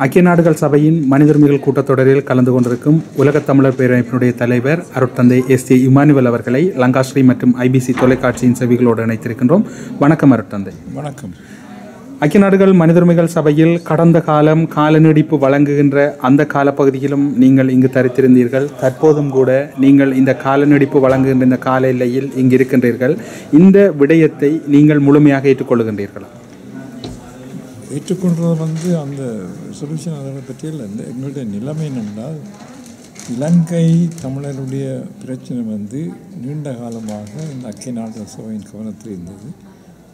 ஐக்கிய நாடுகள் சபையின் மனிதர்மிகள் கூட்டத்தொடரில் கலந்து கொண்டிருக்கும் உலகத் தமிழர் பேரமைப்பினுடைய தலைவர் அருட்தந்தை எஸ்.ஏ. இமானுவேல் அவர்களை லங்காஸ்ரீ மற்றும் ஐபிசி தொலைக்காட்சியின் செவிகளோடு இணைத்திருக்கின்றோம். வணக்கம் அருட்தந்தை. வணக்கம். ஐக்கிய நாடுகள் மனிதர்மிகள் சபையில் கடந்த காலம் கால நீடிப்பு வழங்குகின்ற அந்த காலப்பகுதியிலும் நீங்கள் இங்கு தரித்திருந்தீர்கள். தற்போதும் கூட நீங்கள் இந்த கால நீடிப்பு வழங்குகின்ற இந்த கால எல்லையில் இங்கு இருக்கின்றீர்கள். இந்த விடயத்தை நீங்கள் முழுமையாக ஏற்றுக்கொள்கின்றீர்களா? ஏற்றுக்கொள்வது அந்த சொல்யூஷன் அதை பற்றியில் எங்களுடைய நிலைமை என்னென்றால், இலங்கை தமிழருடைய பிரச்சனை நீண்ட காலமாக இந்த ஐக்கிய நாடுகள் சபையின் கவனத்தில் இருந்தது.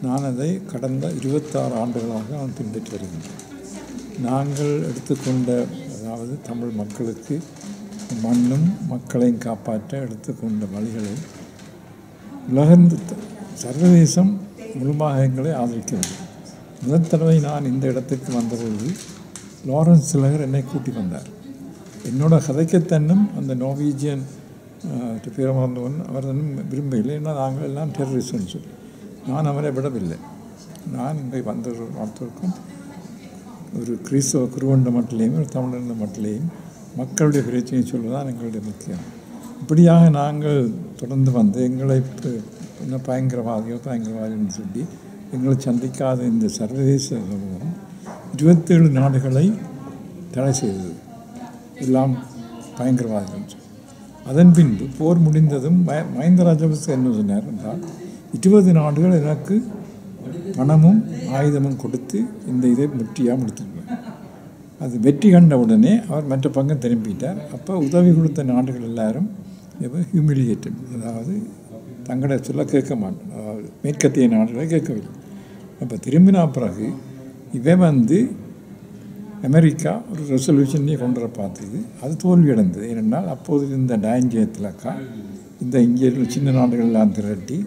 நான் அதை கடந்த 26 ஆண்டுகளாக நான் பின்பற்றி வருகின்றேன். நாங்கள் எடுத்துக்கொண்ட, அதாவது தமிழ் மக்களுக்கு மண்ணும் மக்களையும் காப்பாற்ற எடுத்துக்கொண்ட வழிகளை சர்வதேசம் முழுமையாக எங்களை ஆதரிக்கிறது. முதல் தடவை நான் இந்த இடத்துக்கு வந்தபொழுது லாரன்ஸ் சிலகர் என்னை கூட்டி வந்தார். என்னோட கதைக்கத்தன்னும் அந்த நார்வீஜியன் பேரமர்ந்தவன் அவர் விரும்பவில்லை. ஏன்னா நாங்கள் எல்லாம் டெரரிஸ்ட்னு சொல்லி நான் அவரை விடவில்லை. நான் இங்கே வந்தவருக்கும் ஒரு கிறிஸ்தவ குருவண்ட மட்டிலையும் ஒரு தமிழர்ந்த மட்டிலையும் மக்களுடைய பிரச்சனையை சொல்வதுதான் எங்களுடைய முக்கியம். இப்படியாக நாங்கள் தொடர்ந்து வந்து எங்களை இன்னும் பயங்கரவாதின்னு சொல்லி எங்களை சந்திக்காத இந்த சர்வதேச சமூகம் 27 நாடுகளை தடை செய்தது, எல்லாம் பயங்கரவாதிகள். அதன் பின்பு போர் முடிந்ததும் மஹிந்த ராஜபக்சே என்ன சொன்னார் என்றால், 20 நாடுகள் எனக்கு பணமும் ஆயுதமும் கொடுத்து இந்த இதை வெற்றியாக முடித்துருவார். அது வெற்றி கண்ட உடனே அவர் மற்ற பங்கம் திரும்பிட்டார். அப்போ உதவி கொடுத்த நாடுகள் எல்லாரும் ஹியூமிலியேட்டட், அதாவது தங்களை சொல்ல கேட்க மாட்டேன், அதாவது மேற்கத்திய நாடுகளை கேட்கவில்லை. அப்போ திரும்பினா பிறகு இவன் அமெரிக்கா ஒரு ரெசல்யூஷனே கொண்டு வர பார்த்தது. அது தோல்வியடைந்தது. ஏனென்றால் அப்போது இருந்த டான்ஜியத்திலக்கா இந்த இங்கே சின்ன நாடுகள்லாம் திரட்டி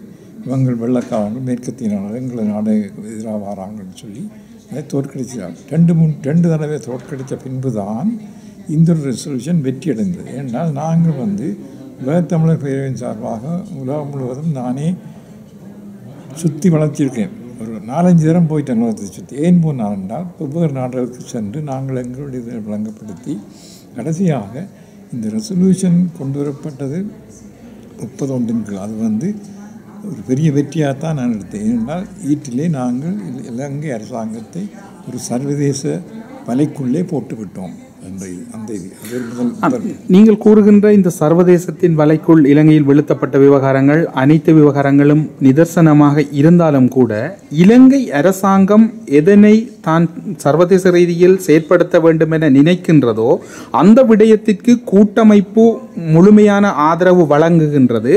இவங்கள் வெள்ளக்காரங்கள் மேற்கத்திய நாடுகள் எங்களை நாடு எதிராக வராங்கன்னு சொல்லி அதை தோற்கடிச்சாங்க. 2 தடவை தோற்கடித்த பின்பு தான் இந்த ஒரு ரெசல்யூஷன் வெற்றி அடைந்தது. ஏனென்றால் நாங்கள் உலகத்தமிழர் பேரவையின் சார்பாக உலகம் முழுவதும் நானே சுற்றி வளர்த்திருக்கேன். ஒரு 4-5 தரம் போயிட்டேன் உலகத்தை சுற்றி. ஏன் போனால் என்றால், வெவ்வேறு நாடுகளுக்கு சென்று நாங்கள் எங்களுடைய இதை விளங்கப்படுத்தி கடைசியாக இந்த ரெசல்யூஷன் கொண்டு வரப்பட்டது 31 அது ஒரு பெரிய வெற்றியாக தான் நான் எடுத்தேன். ஏனென்றால் ஈட்டிலே நாங்கள் இலங்கை அரசாங்கத்தை ஒரு சர்வதேச வலைக்குள்ளே போட்டுவிட்டோம். நீங்கள் கூறுகின்ற இந்த சர்வதேசத்தின் வலைக்குள் இலங்கையில் வெளுத்தப்பட்ட விவகாரங்கள் அனைத்து விவகாரங்களும் நிதர்சனமாக இருந்தாலும் கூட, இலங்கை அரசாங்கம் எதனை தான் சர்வதேச ரீதியில் செயற்படுத்த வேண்டும் என நினைக்கின்றதோ அந்த விடயத்திற்கு கூட்டமைப்பு முழுமையான ஆதரவு வழங்குகின்றது.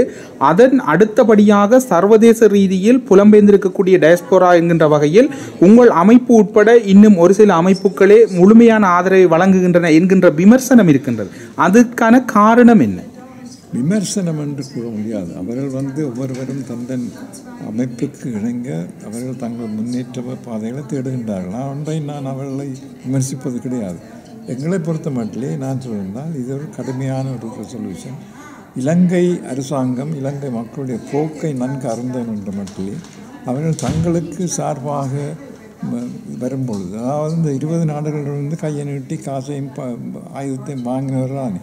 அதன் அடுத்தபடியாக சர்வதேச ரீதியில் புலம்பெயர்ந்திருக்கக்கூடிய டயஸ்போரா என்கின்ற வகையில் உங்கள் அமைப்பு உட்பட இன்னும் ஒரு சில அமைப்புகளே முழுமையான ஆதரவை வழங்குகின்றன என்கின்ற விமர்சனம் இருக்கின்றது. அதுக்கான காரணம் என்ன? விமர்சனம் என்று கூற முடியாது. அவர்கள் ஒவ்வொருவரும் தந்தன் அமைப்புக்கு இணங்க அவர்கள் தங்கள் முன்னேற்ற பாதைகளை தேடுகின்றார்கள். நான் அவர்களை விமர்சிப்பது கிடையாது. எங்களை பொறுத்த மட்டிலே நான் சொல்லியிருந்தால் இது ஒரு கடுமையான ஒரு ரெசல்யூஷன். இலங்கை அரசாங்கம் இலங்கை மக்களுடைய போக்கை நன்கு அறிந்தவன் என்ற மட்டிலே அவர்கள் தங்களுக்கு சார்பாக வரும்பொழுது, அதாவது இந்த 20 நாடுகளிலிருந்து கையை நீட்டி காசையும் ஆயுதத்தையும் வாங்கினவர்களானே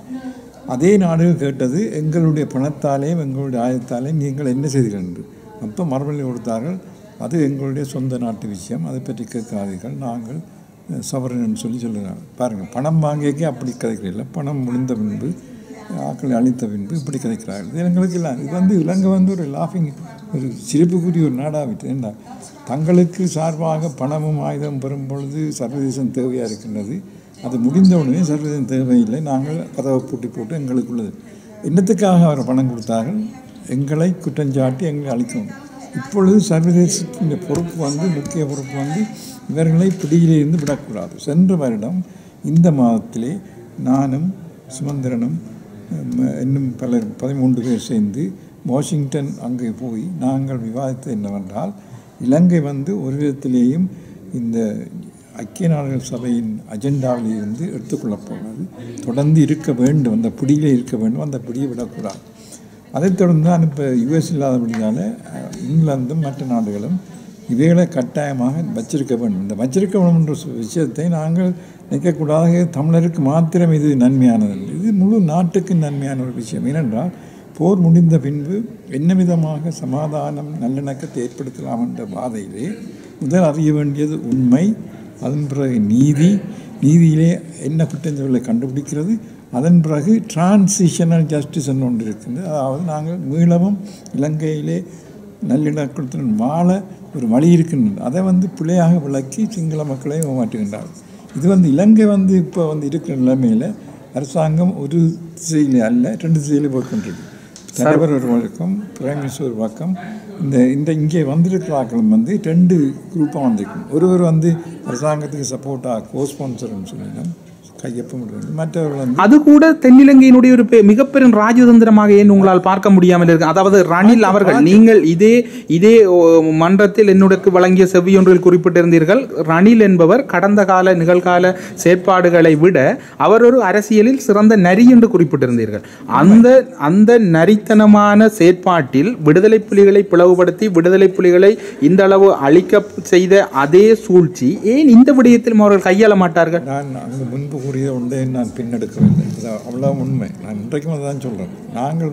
அதே நாடுகள் கேட்டது, எங்களுடைய பணத்தாலேயும் எங்களுடைய ஆயுதத்தாலேயும் நீங்கள் என்ன செய்தீர்கள் என்று. அப்போ மறுமொழி கொடுத்தார்கள், அது எங்களுடைய சொந்த நாட்டு விஷயம், அதை பற்றி கேட்காதீர்கள், நாங்கள் சவரன் சொல்லி சொல்லுறாங்க. பாருங்கள், பணம் வாங்கியக்கே அப்படி கதைக்கிறீர்கள், பணம் முடிந்த பின்பு ஆக்களை அழித்த பின்பு இப்படி கதைக்கிறார்கள். எங்களுக்கு இல்லை. இது இலங்கை ஒரு லாஃபிங், ஒரு சிரிப்புக்குரிய ஒரு நாடாகிட்டு. ஏன்னா தங்களுக்கு சார்பாக பணமும் ஆயுதம் பெறும் பொழுது சர்வதேசம் தேவையாக இருக்கின்றது. அது முடிந்த உடனே சர்வதேசம் தேவையில்லை, நாங்கள் கதவை பூட்டி போட்டு எங்களுக்குள்ளது. என்னத்துக்காக அவர் பணம் கொடுத்தார்கள்? எங்களை குற்றஞ்சாட்டி எங்களை அழிக்கணும். இப்பொழுது சர்வதேசத்தின் பொறுப்பு முக்கிய பொறுப்பு இவர்களை பிடியிலிருந்து விடக்கூடாது. சென்ற வருடம் இந்த மாதத்திலே நானும் சுமந்திரனும் இன்னும் பலர் 13 பேர் சேர்ந்து வாஷிங்டன் அங்கே போய் நாங்கள் விவாதித்தது என்னவென்றால், இலங்கை ஒரு விதத்திலேயும் இந்த ஐக்கிய நாடுகள் சபையின் அஜெண்டாவில் இருந்து எடுத்துக்கொள்ளப் போகிறது, தொடர்ந்து இருக்க வேண்டும், அந்த பிடியிலே இருக்க வேண்டும், அந்த பிடியை விடக்கூடாது. அதைத் தொடர்ந்து தான் இப்போ யுஎஸ் இல்லாதபடியால் இங்கிலாந்தும் மற்ற நாடுகளும் இவைகளை கட்டாயமாக வச்சிருக்க வேண்டும். இந்த வச்சிருக்க வேண்டும் என்ற விஷயத்தை நாங்கள் நிற்கக்கூடாது. தமிழருக்கு மாத்திரம் இது நன்மையானது, இது முழு நாட்டுக்கு நன்மையான ஒரு விஷயம். ஏனென்றால் போர் முடிந்த பின்பு என்ன விதமாக சமாதானம் நல்லிணக்கத்தை ஏற்படுத்தலாம் என்ற பாதையிலே முதல் அறிய வேண்டியது உண்மை, அதன் பிறகு நீதியிலே என்ன குற்றங்களை கண்டுபிடிக்கிறது, அதன் பிறகு டிரான்சிஷனல் ஜஸ்டிஸ் என்று ஒன்று இருக்குது. அதாவது நாங்கள் மீளவும் இலங்கையிலே நல்லிணக்கத்துடன் வாழ ஒரு வழி இருக்கின்றது. அதை பிழையாக விளக்கி சிங்கள மக்களை ஏமாற்றுகின்றார்கள். இது இலங்கை இப்போ இருக்கிற நிலைமையில் அரசாங்கம் ஒரு திசையிலே அல்ல, 2 திசையிலே போய்கொண்டிருக்கு. தலைவர் ஒரு பக்கம், பிரைம் மினிஸ்டர் ஒரு பக்கம். இந்த இங்கே வந்திருக்கிறார்களும் 2 குரூப்பாக வந்திருக்கும். ஒருவர் அரசாங்கத்துக்கு சப்போர்ட்டாக கோ ஸ்பான்சர்னு சொல்லினோம், கையொப்பம் மற்றவர்கள் அது கூட தென்னிலங்கையினுடைய ஒரு மிகப்பெரும் ராஜதந்திரமாக ஏன் உங்களால் பார்க்க முடியாமல் இருக்கு? அதாவது ரணில் அவர்கள், நீங்கள் இதே மன்றத்தில் என்னுடைய வழங்கிய செவ்வியொன்றில் குறிப்பிட்டிருந்தீர்கள், ரணில் என்பவர் கடந்த கால நிகழ்கால செயற்பாடுகளை விட அவர் ஒரு அரசியலில் சிறந்த நரி என்று குறிப்பிட்டிருந்தீர்கள். அந்த நரித்தனமான செயற்பாட்டில் விடுதலை புலிகளை பிளவுபடுத்தி விடுதலை புலிகளை இந்த அளவு அழிக்க செய்த அதே சூழ்ச்சி ஏன் இந்த விடயத்திலும் அவர்கள் கையாள மாட்டார்கள்? நான் அங்கு முன்பு ஒன்றே நான் பின்னெடுக்கவில்லை, அவ்வளோ உண்மை. நான் இன்றைக்கும் அதுதான் சொல்கிறேன். நாங்கள்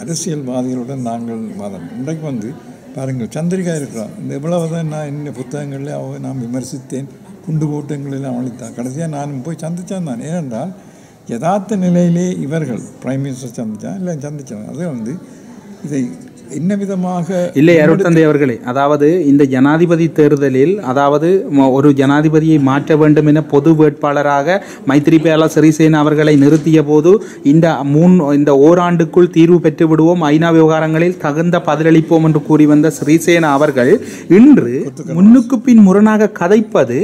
அரசியல்வாதிகளுடன் நாங்கள் வாதம். இன்றைக்கு பாருங்கள், சந்திரிகா இருக்கிறோம். இந்த இவ்வளவுதான் நான் என்ன புத்தகங்களில் நான் விமர்சித்தேன், குண்டு கூட்டங்களெல்லாம் அழித்தான். கடைசியாக நான் போய் சந்தித்தான் தான். ஏனென்றால் யதார்த்த நிலையிலே இவர்கள் பிரைம் மினிஸ்டர் சந்தித்தான் இல்லை சந்தித்தான். அது இதை என்ன விதமாக இல்லை அருட்தந்தை அவர்களே, அதாவது இந்த ஜனாதிபதி தேர்தலில் அதாவது ஒரு ஜனாதிபதியை மாற்ற வேண்டும் என பொது வேட்பாளராக மைத்ரிபால சிறிசேன அவர்களை நிறுத்திய போது இந்த ஓராண்டுக்குள் தீர்வு பெற்று விடுவோம், ஐநா விவகாரங்களில் தகுந்த பதிலளிப்போம் என்று கூறி வந்த சிறிசேன அவர்கள் இன்று முன்னுக்கு பின் முரணாக கதைப்பது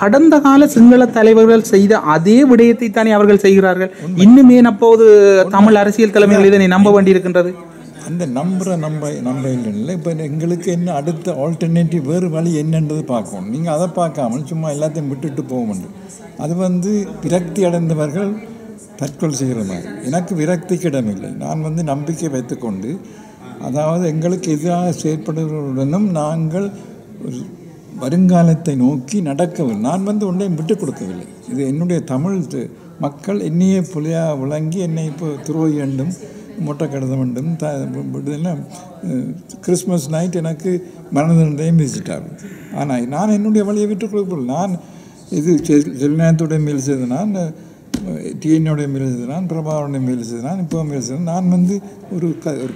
கடந்த கால சிங்கள தலைவர்கள் செய்த அதே விடயத்தை தானே அவர்கள் செய்கிறார்கள். இன்னுமே அப்போது தமிழ் அரசியல் தலைமைகள் இதனை நம்ப வேண்டியிருக்கின்றது. அந்த நம்ப இல்லை. இப்போ எங்களுக்கு என்ன அடுத்த ஆல்டர்னேட்டிவ் வேறு வழி என்னன்றது பார்க்கணும். நீங்கள் அதை பார்க்காமல் சும்மா எல்லாத்தையும் விட்டுட்டு போக வேண்டும். அது விரக்தி அடைந்தவர்கள் தற்கொலை செய்கிற மாதிரி. எனக்கு விரக்திக்கு இடமில்லை. நான் நம்பிக்கை வைத்துக்கொண்டு, அதாவது எங்களுக்கு எதிராக செயற்படுவதுடனும் நாங்கள் ஒரு வருங்காலத்தை நோக்கி நடக்கவில்லை. நான் ஒன்றையும் விட்டுக் கொடுக்கவில்லை. இது என்னுடைய தமிழ் மக்கள் என்னையே புலியாக விளங்கி என்னை இப்போ துரோகி வேண்டும், மொட்டை கருத வேண்டும், கிறிஸ்மஸ் நைட் எனக்கு மரண தண்டனையும் விதிச்சிட்டார். ஆனால் நான் என்னுடைய வழியை விட்டுக் கொடுக்கவில்லை. நான் இது செல்நாயத்துடைய மேல் செய்த, நான் டிஎன்னுடைய மேல் செய்த, நான் பிரபாவுடைய மேல் செய்த, நான் இப்போ மேல் செய்த, நான் ஒரு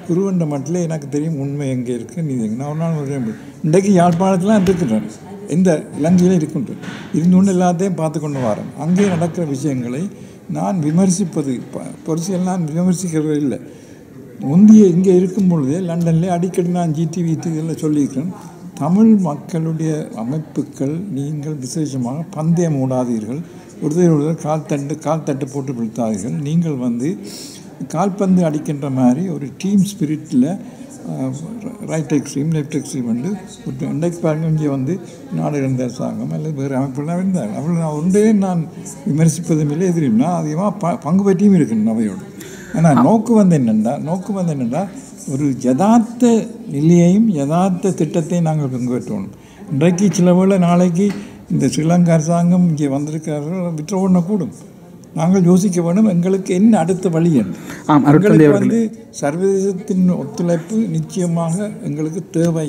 குருவண்ட மட்டில் எனக்கு தெரியும் உண்மை எங்கே இருக்குது, நீ எங்கே. நான் ஒரு நாள் இன்றைக்கு யாழ்ப்பாணத்தில் இருக்கிறேன், இந்த இலங்கையில் இருக்கின்றேன், இருந்தோண்டு எல்லாத்தையும் பார்த்து கொண்டு வரேன். அங்கே நடக்கிற விஷயங்களை நான் விமர்சிப்பது பொருசியல் நான் விமர்சிக்கவே இல்லை. முந்தைய இங்கே இருக்கும் பொழுதே லண்டனில் அடிக்கடி நான் ஜிடிவி இதில் சொல்லியிருக்கிறேன், தமிழ் மக்களுடைய அமைப்புகள் நீங்கள் விசேஷமாக பந்தயம் ஓடாதீர்கள், ஒருத்தர் கால் தட்டு போட்டு விழுத்தாதீர்கள். நீங்கள் கால்பந்து அடிக்கின்ற மாதிரி ஒரு டீம் ஸ்பிரிட்டில் ரைட் எக்ஸ்ட்ரீம் லெஃப்ட் எக்ஸ்ட்ரீம் இன்றைக்கு பாருங்க, இங்கே நாடு இருந்த அரசாங்கம் அல்லது வேறு அமைப்புலாம் இருந்தாங்க. அவர்கள் ஒன்றே நான் விமர்சிப்பதும் இல்லை, எதிரும் நான் அதிகமாக பங்கு பற்றியும் இருக்கணும் அவையோடு. ஆனால் நோக்கு என்னென்னா ஒரு யதார்த்த நிலையையும் யதார்த்த திட்டத்தையும் நாங்கள் பங்கு பெற்றோம். இன்றைக்கு சில வேளை நாளைக்கு இந்த ஸ்ரீலங்கா அரசாங்கம் இங்கே வந்திருக்கிறார்கள் விற்ற ஓடக்கூடும். நாங்கள் யோசிக்க வேண்டும், எங்களுக்கு என்ன அடுத்த வழி என்று. எங்களுக்கு சர்வதேசத்தின் ஒத்துழைப்பு நிச்சயமாக எங்களுக்கு தேவை.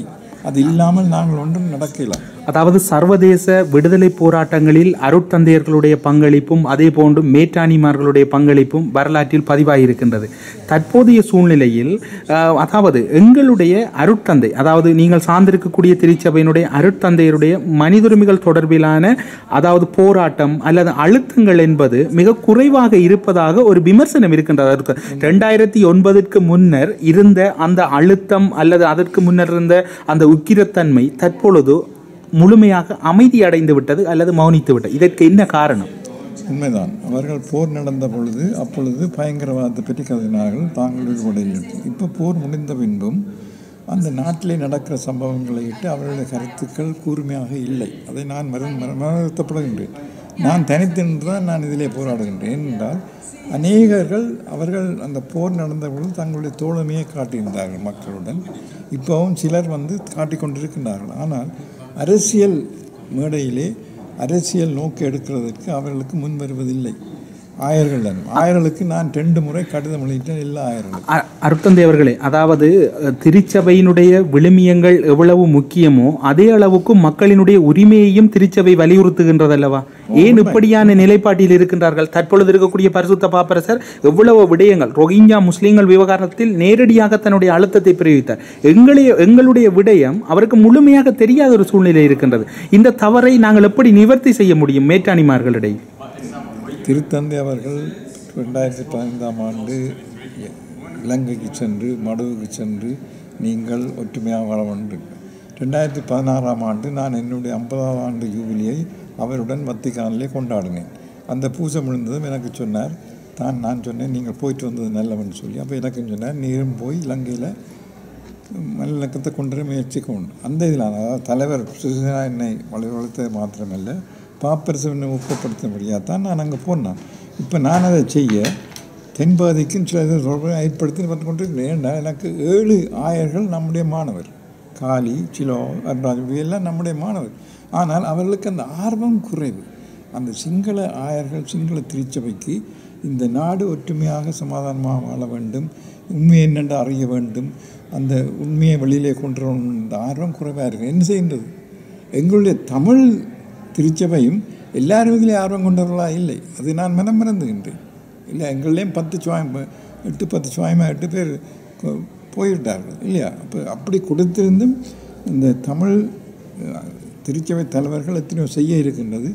அது இல்லாமல் நாங்கள் ஒன்றும் நடக்கலாம். அதாவது சர்வதேச விடுதலை போராட்டங்களில் அருட்தந்தையர்களுடைய பங்களிப்பும் அதே போன்று மேற்றாணிமார்களுடைய பங்களிப்பும் வரலாற்றில் பதிவாகியிருக்கின்றது. தற்போதைய சூழ்நிலையில் அதாவது எங்களுடைய அருட்தந்தை, அதாவது நீங்கள் சார்ந்திருக்கக்கூடிய திருச்சபையினுடைய அருட்தந்தையருடைய மனிதுரிமைகள் தொடர்பிலான அதாவது போராட்டம் அல்லது அழுத்தங்கள் என்பது மிக குறைவாக இருப்பதாக ஒரு விமர்சனம் இருக்கின்றது. 2009 முன்னர் இருந்த அந்த அழுத்தம் அல்லது அதற்கு முன்னர் இருந்த அந்த உக்கிரத்தன்மை தற்பொழுது முழுமையாக அமைதி அடைந்து விட்டது அல்லது மௌனித்து விட்டது. இதற்கு என்ன காரணம்? உண்மைதான். அவர்கள் போர் நடந்த பொழுது அப்பொழுது பயங்கரவாதத்தை பற்றி கருதினார்கள், தாங்கள் ஈடுபடையில். இப்போ போர் முடிந்த பின்பும் அந்த நாட்டிலே நடக்கிற சம்பவங்களை இட்டு அவர்களுடைய கருத்துக்கள் கூர்மையாக இல்லை. அதை நான் வருத்தப்படுகின்றேன். நான் தனித்தின்று தான் நான் இதிலே போராடுகின்றேன் என்றால் அநேகர்கள் அவர்கள் அந்த போர் நடந்த பொழுது தங்களுடைய தோழமையை காட்டியிருந்தார்கள் மக்களுடன். இப்போவும் சிலர் காட்டிக்கொண்டிருக்கின்றார்கள். ஆனால் அரசியல் மேடையிலே அரசியல் நோக்கி எடுக்கிறதுக்கு அவர்களுக்கு முன் வருவதில்லை. ஆயர்களுக்கு நான் 2 முறை கடிதம் எழுதிட்டேன். எல்லா ஆயர்களும். அருட்தந்தை அவர்களே, அதாவது திருச்சபையினுடைய விழுமியங்கள் எவ்வளவு முக்கியமோ அதே அளவுக்கு மக்களினுடைய உரிமையையும் திருச்சபை வலியுறுத்துகின்றதல்லவா? ஏன் இப்படியான நிலைப்பாட்டில் இருக்கின்றார்கள்? தற்பொழுது இருக்கக்கூடிய பரிசுத்த பாப்பரசர் எவ்வளவு விடயங்கள் ரோஹிஞ்சா முஸ்லீம்கள் விவகாரத்தில் நேரடியாக தன்னுடைய அழுத்தத்தை பிரயோகித்தார். எங்களுடைய விடயம் அவருக்கு முழுமையாக தெரியாத ஒரு சூழ்நிலை இருக்கின்றது. இந்த தவறை நாங்கள் எப்படி நிவர்த்தி செய்ய முடியும் மேற்றாணிமார்களிடையே? திருத்தந்தை அவர்கள் 2015ஆம் ஆண்டு இலங்கைக்கு சென்று மடுவுக்கு சென்று நீங்கள் ஒற்றுமையாக வாழ வேண்டும். 2016ஆம் ஆண்டு நான் என்னுடைய 50ஆம் ஆண்டு யூபிலியை அவருடன் வத்திக்கானிலே கொண்டாடினேன். அந்த பூஜை முடிந்ததும் எனக்கு சொன்னார். நான் சொன்னேன் நீங்கள் போயிட்டு வந்தது நல்லவன்னு சொல்லி. அப்போ எனக்கு சொன்னார், நீரும் போய் இலங்கையில் நல்லிணக்கத்தை கொண்டு வர முயற்சிக்க அந்த இதில் அதாவது தலைவர் சுசினா என்னை வளர்த்தது மாத்திரமல்ல, பாப்பரசனை ஊக்கப்படுத்தும்படியாக தான் நான் அங்கே போனேன். இப்போ நான் அதை செய்ய தென்பகுதிக்கும் சில ஏற்படுத்தி வந்து கொண்டு ஏன்னா எனக்கு 7 ஆயர்கள் நம்முடைய மாணவர். காளி, சிலோ, அன்றாஜ் எல்லாம் நம்முடைய மாணவர். ஆனால் அவர்களுக்கு அந்த ஆர்வம் குறைவு. அந்த சிங்கள ஆயர்கள் சிங்கள திருச்சபைக்கு இந்த நாடு ஒற்றுமையாக சமாதானமாக வாழ வேண்டும், உண்மை என்னென்று அறிய வேண்டும், அந்த உண்மையை வெளியிலே கொண்டு வரணும், இந்த ஆர்வம் குறைவாக இருக்குது. என்ன செய்கின்றது? எங்களுடைய தமிழ் திருச்சபையும் எல்லாரும் இதிலே ஆர்வம் கொண்டவர்களாக இல்லை. அது நான் மறந்துகின்றேன். இல்லை, எங்களையும் 8 பேர் போய்விட்டார்கள் இல்லையா? அப்படி கொடுத்திருந்தும் இந்த தமிழ் திருச்சபை தலைவர்கள் எத்தனையோ செய்ய இருக்கின்றது.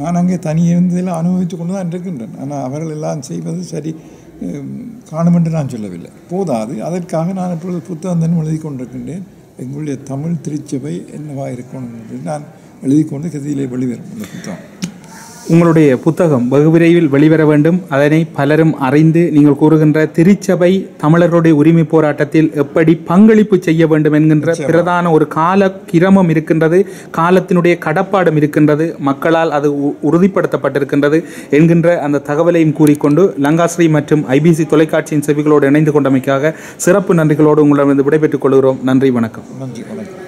நான் அங்கே தனியிருந்ததில் அனுபவித்து கொண்டு தான் இருக்கின்றேன். ஆனால் அவர்கள் எல்லாம் செய்வது சரி காணும் என்று நான் சொல்லவில்லை, போதாது. அதற்காக நான் இப்பொழுது புத்தகம் எழுதி கொண்டிருக்கின்றேன். எங்களுடைய தமிழ் திருச்சபை என்னவாக இருக்கணும் என்று நான் எழுதி கொண்டு கதியிலே வெளிவரும் அந்த புத்தகம். உங்களுடைய புத்தகம் வெகு விரைவில் வெளிவர வேண்டும். அதனை பலரும் அறிந்து நீங்கள் கூறுகின்ற திருச்சபை தமிழர்களுடைய உரிமை போராட்டத்தில் எப்படி பங்களிப்பு செய்ய வேண்டும் என்கின்ற பிரதான ஒரு கால கிரமம் இருக்கின்றது, காலத்தினுடைய கடப்பாடும் இருக்கின்றது, மக்களால் அது உறுதிப்படுத்தப்பட்டிருக்கின்றது என்கின்ற அந்த தகவலையும் கூறிக்கொண்டு லங்காஸ்ரீ மற்றும் ஐபிசி தொலைக்காட்சியின் செவிகளோடு இணைந்து கொண்டமைக்காக சிறப்பு நன்றிகளோடு உங்களிடமிருந்து விடைபெற்றுக் கொள்கிறோம். நன்றி, வணக்கம். நன்றி, வணக்கம்.